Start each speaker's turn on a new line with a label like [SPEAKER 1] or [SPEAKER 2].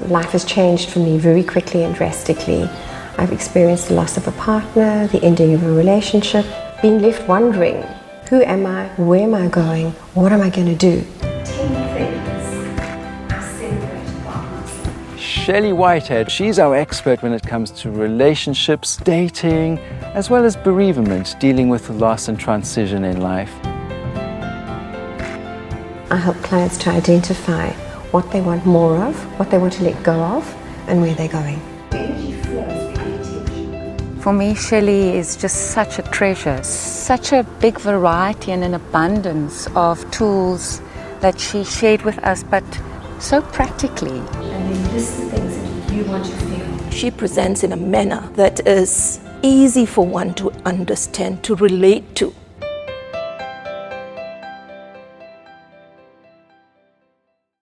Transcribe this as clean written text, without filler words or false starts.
[SPEAKER 1] Life has changed for me very quickly and drastically. I've experienced the loss of a partner, the ending of a relationship, being left wondering, who am I, where am I going, what am I going to do? 10 things I celebrate about myself.
[SPEAKER 2] Shelley Whitehead, she's our expert when it comes to relationships, dating, as well as bereavement, dealing with loss and transition in life.
[SPEAKER 1] I help clients to identify what they want more of, what they want to let go of, and where they're going.
[SPEAKER 3] For me, Shelley is just such a treasure, such a big variety and an abundance of tools that she shared with us, but so practically.
[SPEAKER 1] And then list the things that you want to feel.
[SPEAKER 4] She presents in a manner that is easy for one to understand, to relate to.